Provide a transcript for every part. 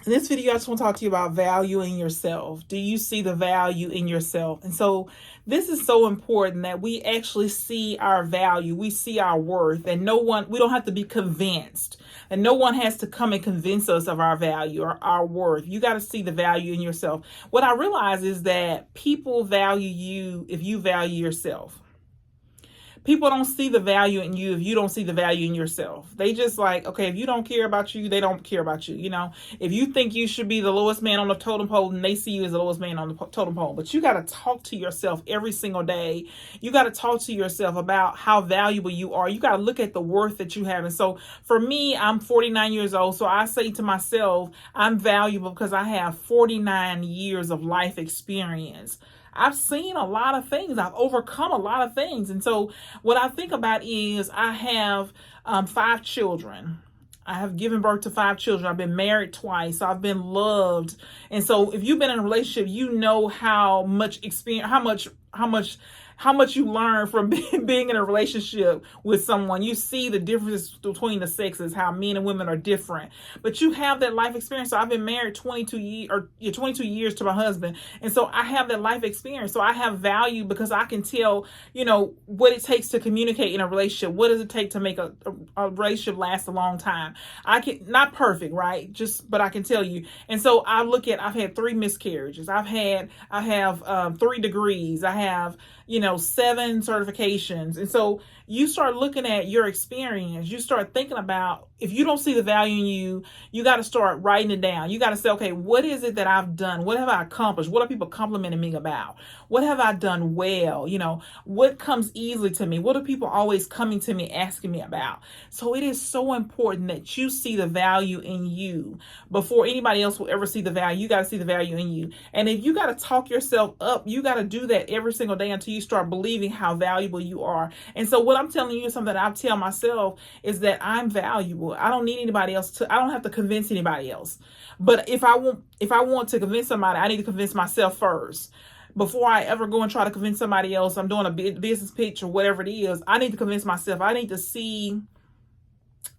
In this video, I just want to talk to you about valuing yourself. Do you see the value in yourself? And so this is so important that we actually see our value. We see our worth, and we don't have to be convinced, and no one has to come and convince us of our value or our worth. You got to see the value in yourself. What I realize is that people value you if you value yourself. People don't see the value in you if you don't see the value in yourself. They just like, okay, if you don't care about you, they don't care about you. If you think you should be the lowest man on the totem pole, and they see you as the lowest man on the totem pole. But you got to talk to yourself every single day. You got to talk to yourself about how valuable you are. You got to look at the worth that you have. And so for me, I'm 49 years old. So I say to myself, I'm valuable because I have 49 years of life experience. I've seen a lot of things. I've overcome a lot of things. And so what I think about is I have 5 children. I have given birth to 5 children. I've been married twice. I've been loved. And so if you've been in a relationship, you know how much experience, how much you learn from being in a relationship with someone. You see the differences between the sexes, how men and women are different. But you have that life experience. So I've been married 22 years to my husband. And so I have that life experience. So I have value because I can tell, what it takes to communicate in a relationship. What does it take to make a relationship last a long time? Not perfect, right? But I can tell you. And so I've had 3 miscarriages. I have 3 degrees. I have, 7 certifications. And so you start looking at your experience. You start thinking about, if you don't see the value in you, you got to start writing it down. You got to say, okay, what is it that I've done? What have I accomplished? What are people complimenting me about? What have I done well? What comes easily to me? What are people always coming to me, asking me about? So it is so important that you see the value in you before anybody else will ever see the value. You got to see the value in you. And if you got to talk yourself up, you got to do that every single day until you start believing how valuable you are. And so what I'm telling you is something that I tell myself is that I'm valuable. I don't need anybody else I don't have to convince anybody else. But if I want to convince somebody, I need to convince myself first. Before I ever go and try to convince somebody else, I'm doing a business pitch or whatever it is, I need to convince myself. I need to see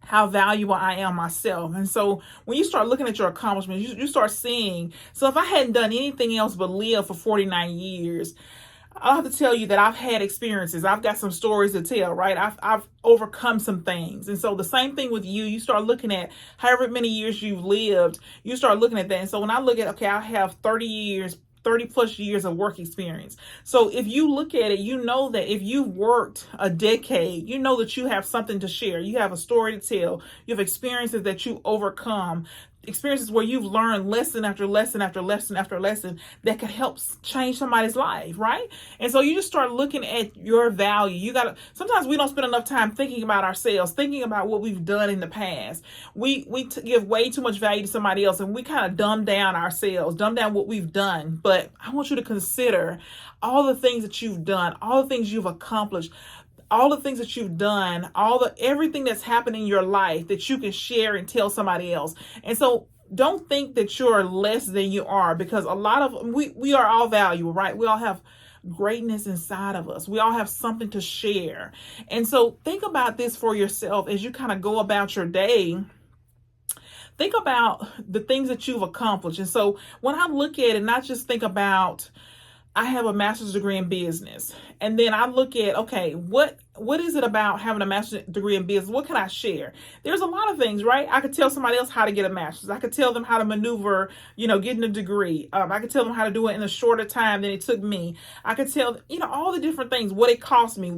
how valuable I am myself. And so when you start looking at your accomplishments, you start seeing, so if I hadn't done anything else but live for 49 years, I'll have to tell you that I've had experiences. I've got some stories to tell, right? I've overcome some things. And so the same thing with you. You start looking at however many years you've lived, you start looking at that. And so when I look at, okay, I have 30 plus years of work experience. So if you look at it, you know that if you've worked a decade, you know that you have something to share. You have a story to tell. You have experiences that you overcome, experiences where you've learned lesson after lesson after lesson after lesson that could help change somebody's life, right? And so you just start looking at your value. Sometimes we don't spend enough time thinking about ourselves, thinking about what we've done in the past. We give way too much value to somebody else, and we kind of dumb down ourselves, dumb down what we've done. But I want you to consider all the things that you've done, all the things you've accomplished, all the things that you've done, everything that's happened in your life that you can share and tell somebody else. And so don't think that you're less than you are, because a lot of we are all valuable, right? We all have greatness inside of us. We all have something to share. And so think about this for yourself as you kind of go about your day. Think about the things that you've accomplished. And so when I look at it, not just think about, I have a master's degree in business. And then I look at, okay, what is it about having a master's degree in business? What can I share? There's a lot of things, right? I could tell somebody else how to get a master's. I could tell them how to maneuver, getting a degree. I could tell them how to do it in a shorter time than it took me. I could tell, all the different things, what it cost me,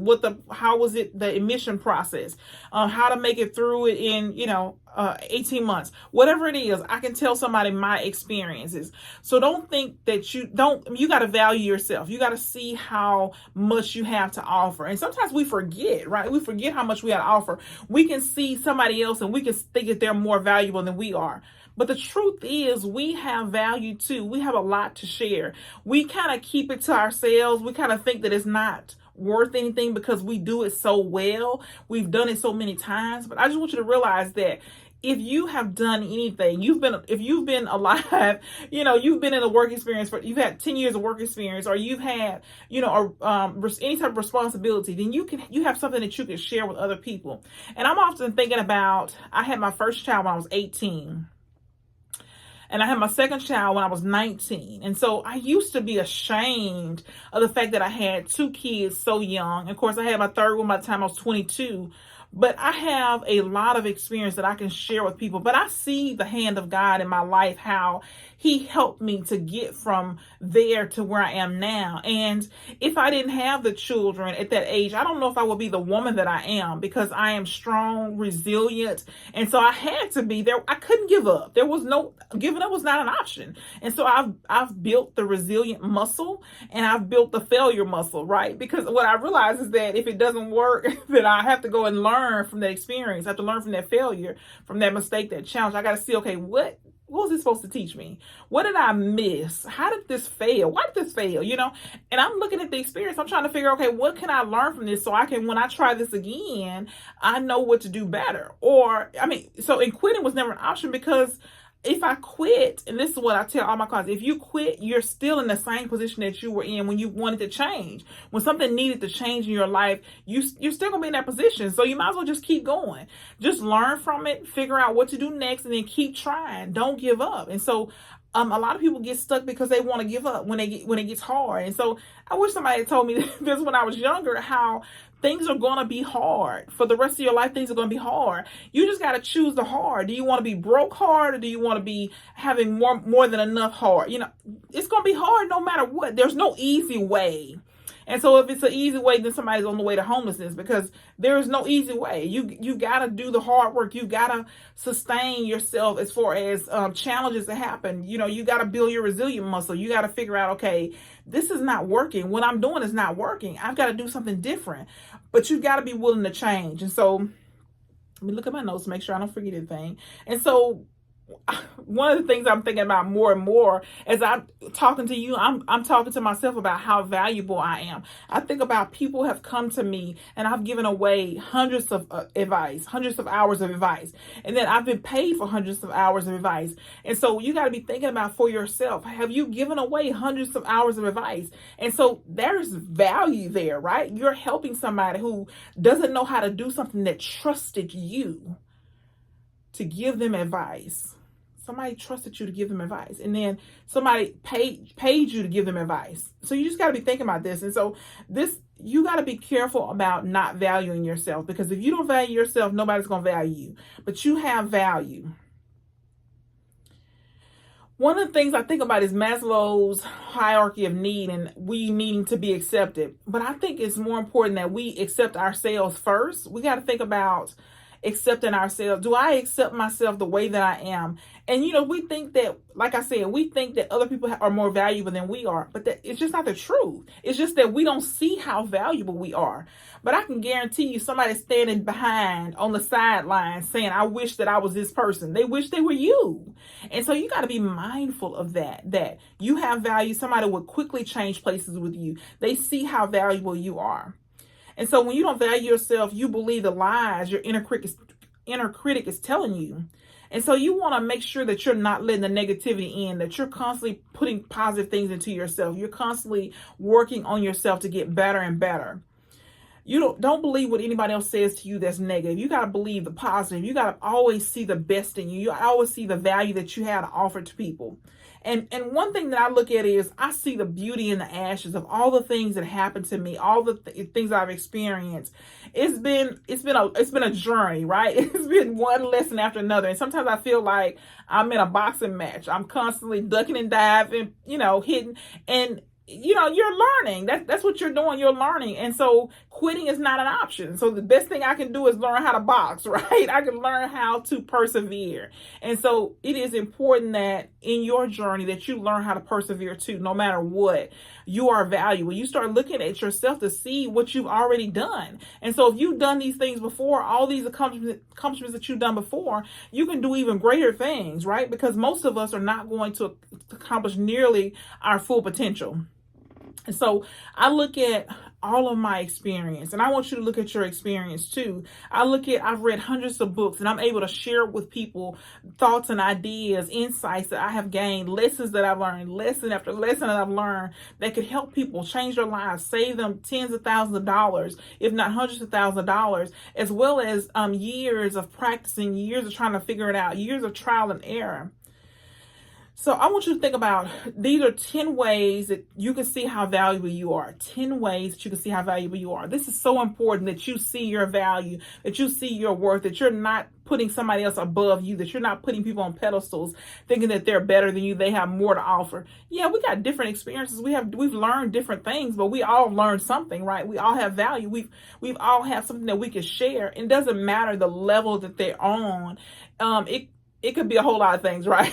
how was it, the admission process, how to make it through it in, 18 months, whatever it is. I can tell somebody my experiences. So don't think that you got to value yourself. You got to see how much you have to offer. And sometimes we forget, right? We forget how much we have to offer. We can see somebody else and we can think that they're more valuable than we are. But the truth is, we have value too. We have a lot to share. We kind of keep it to ourselves. We kind of think that it's not worth anything because we do it so well. We've done it so many times. But I just want you to realize that if you have done anything, if you've been alive, you've been in a work experience you've had 10 years of work experience, or you've had, any type of responsibility, then you have something that you can share with other people. And I'm often thinking about, I had my first child when I was 18. And I had my second child when I was 19. And so I used to be ashamed of the fact that I had two kids so young. Of course, I had my third one by the time I was 22. But I have a lot of experience that I can share with people. But I see the hand of God in my life, how he helped me to get from there to where I am now. And if I didn't have the children at that age, I don't know if I would be the woman that I am, because I am strong, resilient. And so I had to be there. I couldn't give up. There was no giving up, was not an option. And so I've built the resilient muscle, and I've built the failure muscle, right? Because what I realize is that if it doesn't work, then I have to go and learn from that experience. I have to learn from that failure, from that mistake, that challenge. I got to see, okay, what was it supposed to teach me? What did I miss? How did this fail? Why did this fail? And I'm looking at the experience. I'm trying to figure, okay, what can I learn from this so I can, when I try this again, I know what to do better. And quitting was never an option, because if I quit, and this is what I tell all my clients, if you quit, you're still in the same position that you were in when you wanted to change. When something needed to change in your life, you're still going to be in that position. So you might as well just keep going. Just learn from it, figure out what to do next, and then keep trying. Don't give up. And so a lot of people get stuck because they want to give up when it gets hard. And so I wish somebody had told me this when I was younger, how things are going to be hard. For the rest of your life, things are going to be hard. You just got to choose the hard. Do you want to be broke hard, or do you want to be having more than enough hard? It's going to be hard no matter what. There's no easy way. And so if it's an easy way, then somebody's on the way to homelessness, because there is no easy way. You got to do the hard work. You got to sustain yourself as far as challenges that happen. You got to build your resilient muscle. You got to figure out, okay, this is not working. What I'm doing is not working. I've got to do something different. But you got to be willing to change. And so let me look at my notes to make sure I don't forget anything. And so one of the things I'm thinking about more and more as I'm talking to you, I'm talking to myself about how valuable I am. I think about people have come to me, and I've given away hundreds of hundreds of hours of advice. And then I've been paid for hundreds of hours of advice. And so you got to be thinking about for yourself, have you given away hundreds of hours of advice? And so there's value there, right? You're helping somebody who doesn't know how to do something, that trusted you to give them advice. Somebody trusted you to give them advice, and then somebody paid you to give them advice. So you just got to be thinking about this. And so you got to be careful about not valuing yourself, because if you don't value yourself, nobody's going to value you. But you have value. One of the things I think about is Maslow's hierarchy of need, and we needing to be accepted. But I think it's more important that we accept ourselves first. We got to think about accepting ourselves. Do I accept myself the way that I am? And we think that, like I said, we think that other people are more valuable than we are, but it's just not the truth. It's just that we don't see how valuable we are. But I can guarantee you, somebody standing behind on the sidelines saying, I wish that I was this person. They wish they were you. And so you got to be mindful of that you have value. Somebody would quickly change places with you. They see how valuable you are. And so when you don't value yourself, you believe the lies your inner critic is telling you. And so you want to make sure that you're not letting the negativity in, that you're constantly putting positive things into yourself. You're constantly working on yourself to get better and better. You don't believe what anybody else says to you that's negative. You got to believe the positive. You got to always see the best in you. You always see the value that you have to offer to people. And one thing that I look at is I see the beauty in the ashes of all the things that happened to me, all the things I've experienced. It's been a journey, right? It's been one lesson after another. And sometimes I feel like I'm in a boxing match. I'm constantly ducking and diving, hitting, and you're learning. That's what you're doing. You're learning. And so quitting is not an option. So the best thing I can do is learn how to box, right? I can learn how to persevere. And so it is important that in your journey that you learn how to persevere too, no matter what. You are valuable. You start looking at yourself to see what you've already done. And so if you've done these things before, all these accomplishments that you've done before, you can do even greater things, right? Because most of us are not going to accomplish nearly our full potential. And so I look at all of my experience, and I want you to look at your experience too. I've read hundreds of books, and I'm able to share with people thoughts and ideas, insights that I have gained, lessons that I've learned, lesson after lesson that I've learned that could help people change their lives, save them tens of thousands of dollars, if not hundreds of thousands of dollars, as well as years of practicing, years of trying to figure it out, years of trial and error. So I want you to think about, these are 10 ways that you can see how valuable you are. 10 ways that you can see how valuable you are. This is so important, that you see your value, that you see your worth, that you're not putting somebody else above you, that you're not putting people on pedestals thinking that they're better than you, they have more to offer. Yeah, we got different experiences. We've learned different things, but we all learned something, right? We all have value. We've all have something that we can share. It doesn't matter the level that they're on. It could be a whole lot of things, right?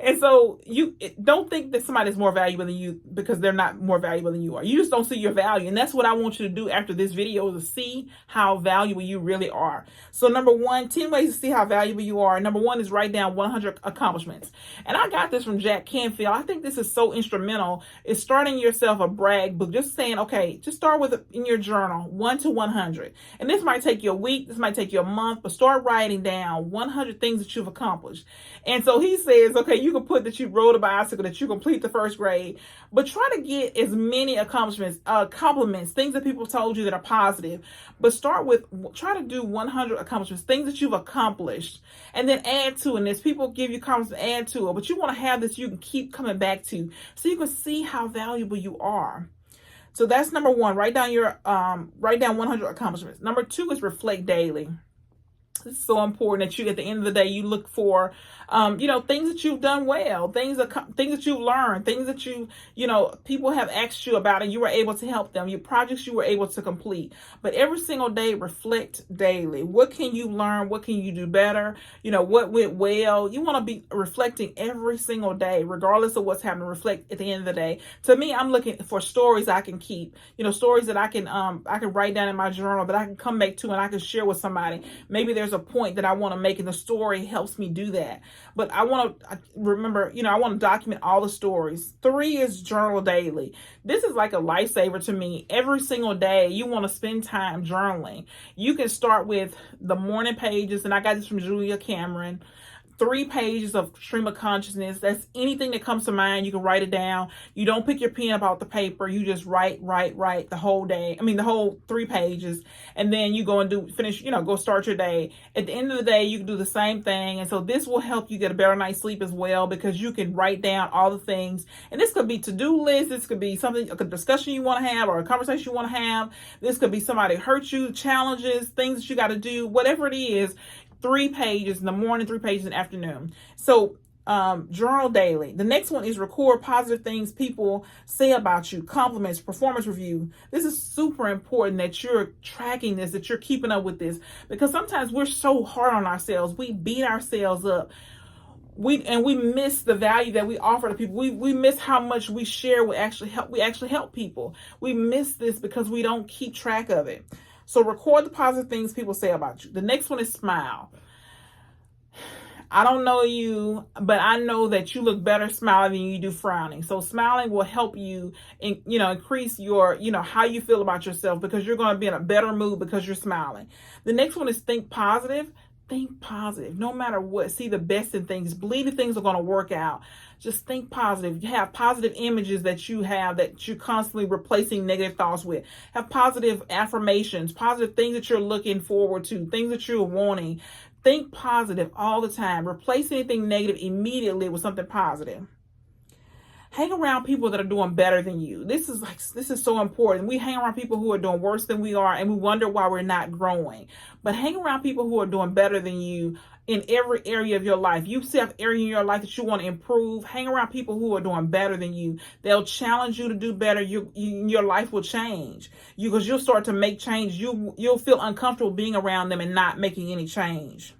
And so you don't think that somebody's more valuable than you because they're not more valuable than you are. You just don't see your value. And that's what I want you to do after this video, is to see how valuable you really are. So number one, 10 ways to see how valuable you are. Number one is write down 100 accomplishments. And I got this from Jack Canfield. I think this is so instrumental. It's starting yourself a brag book. Just saying, okay, just start with in your journal, 1 to 100. And this might take you a week. This might take you a month, but start writing down 100 things that you've accomplished. And so he says, okay, you can put that you rode a bicycle, that you complete the first grade, but try to get as many accomplishments, compliments, things that people told you that are positive. But try to do 100 accomplishments, things that you've accomplished, and then add to it. And as people give you compliments, add to it. But you want to have this you can keep coming back to, so you can see how valuable you are. So that's number one. Write down 100 accomplishments. Number two is reflect daily. It's so important that you, at the end of the day, you look for, things that you've done well, things that you've learned, things that people have asked you about and you were able to help them, your projects you were able to complete. But every single day, reflect daily. What can you learn? What can you do better? What went well? You want to be reflecting every single day, regardless of what's happening. Reflect at the end of the day. To me, I'm looking for stories I can keep, stories that I can write down in my journal that I can come back to and I can share with somebody. Maybe there's a point that I want to make and the story helps me do that. But I want to remember, I want to document all the stories. 3 is journal daily. This is like a lifesaver to me. Every single day, you want to spend time journaling. You can start with the morning pages, and I got this from Julia Cameron. 3 pages of stream of consciousness. That's anything that comes to mind. You can write it down. You don't pick your pen up off the paper. You just write the whole day. The whole 3 pages. And then you go and go start your day. At the end of the day, you can do the same thing. And so this will help you get a better night's sleep as well, because you can write down all the things. And this could be to-do lists. This could be something, a discussion you want to have or a conversation you want to have. This could be somebody hurt you, challenges, things that you got to do, whatever it is. 3 pages in the morning, 3 pages in the afternoon. So journal daily. The next one is record positive things people say about you, compliments, performance review. This is super important that you're tracking this, that you're keeping up with this, because sometimes we're so hard on ourselves. We beat ourselves up. We miss the value that we offer to people. We miss how much we share. We actually help people. We miss this because we don't keep track of it. So record the positive things people say about you. The next one is smile. I don't know you, but I know that you look better smiling than you do frowning. So smiling will help you, increase your, how you feel about yourself, because you're going to be in a better mood because you're smiling. The next one is think positive. Think positive, no matter what. See the best in things. Believe that things are going to work out. Just think positive. You have positive images that you're constantly replacing negative thoughts with. Have positive affirmations, positive things that you're looking forward to, things that you're wanting. Think positive all the time. Replace anything negative immediately with something positive. Hang around people that are doing better than you. This is so important. We hang around people who are doing worse than we are, and we wonder why we're not growing. But hang around people who are doing better than you in every area of your life. You see an area in your life that you want to improve. Hang around people who are doing better than you. They'll challenge you to do better. Your life will change. Because you'll start to make change. You'll feel uncomfortable being around them and not making any change.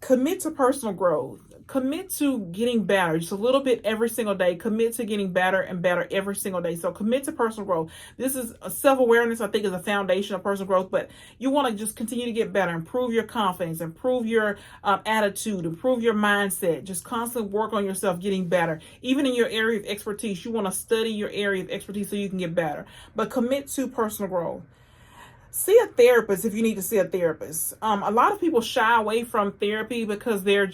Commit to personal growth. Commit to getting better just a little bit every single day. Commit to getting better and better every single day. So commit to personal growth. This is self-awareness, I think, is a foundation of personal growth, but you want to just continue to get better, improve your confidence, improve your attitude, improve your mindset. Just constantly work on yourself getting better. Even in your area of expertise, you want to study your area of expertise so you can get better. But commit to personal growth. See a therapist if you need to see a therapist. A lot of people shy away from therapy because they're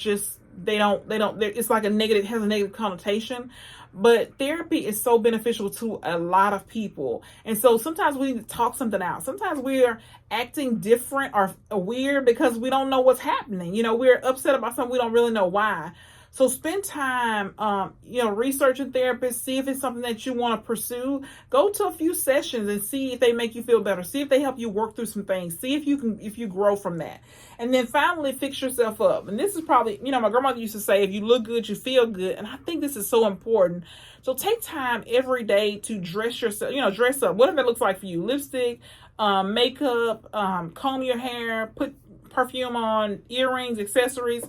it's like has a negative connotation. But therapy is so beneficial to a lot of people. And so sometimes we need to talk something out. Sometimes we're acting different or weird because we don't know what's happening. We're upset about something, we don't really know why. So spend time, researching therapists, see if it's something that you want to pursue. Go to a few sessions and see if they make you feel better. See if they help you work through some things. See if you grow from that. And then finally, fix yourself up. And this is probably, my grandmother used to say, if you look good, you feel good. And I think this is so important. So take time every day to dress yourself, dress up, whatever it looks like for you. Lipstick, makeup, comb your hair, put perfume on, earrings, accessories.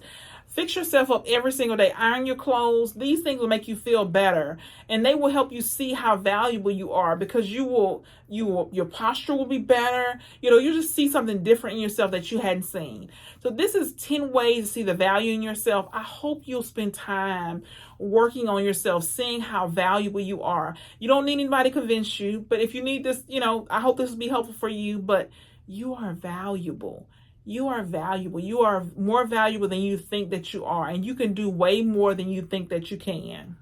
Fix yourself up every single day. Iron your clothes. These things will make you feel better, and they will help you see how valuable you are, because your posture will be better. You just see something different in yourself that you hadn't seen. So this is 10 ways to see the value in yourself. I hope you'll spend time working on yourself, seeing how valuable you are. You don't need anybody to convince you, but if you need this, I hope this will be helpful for you, but you are valuable. You are valuable. You are more valuable than you think that you are, and you can do way more than you think that you can.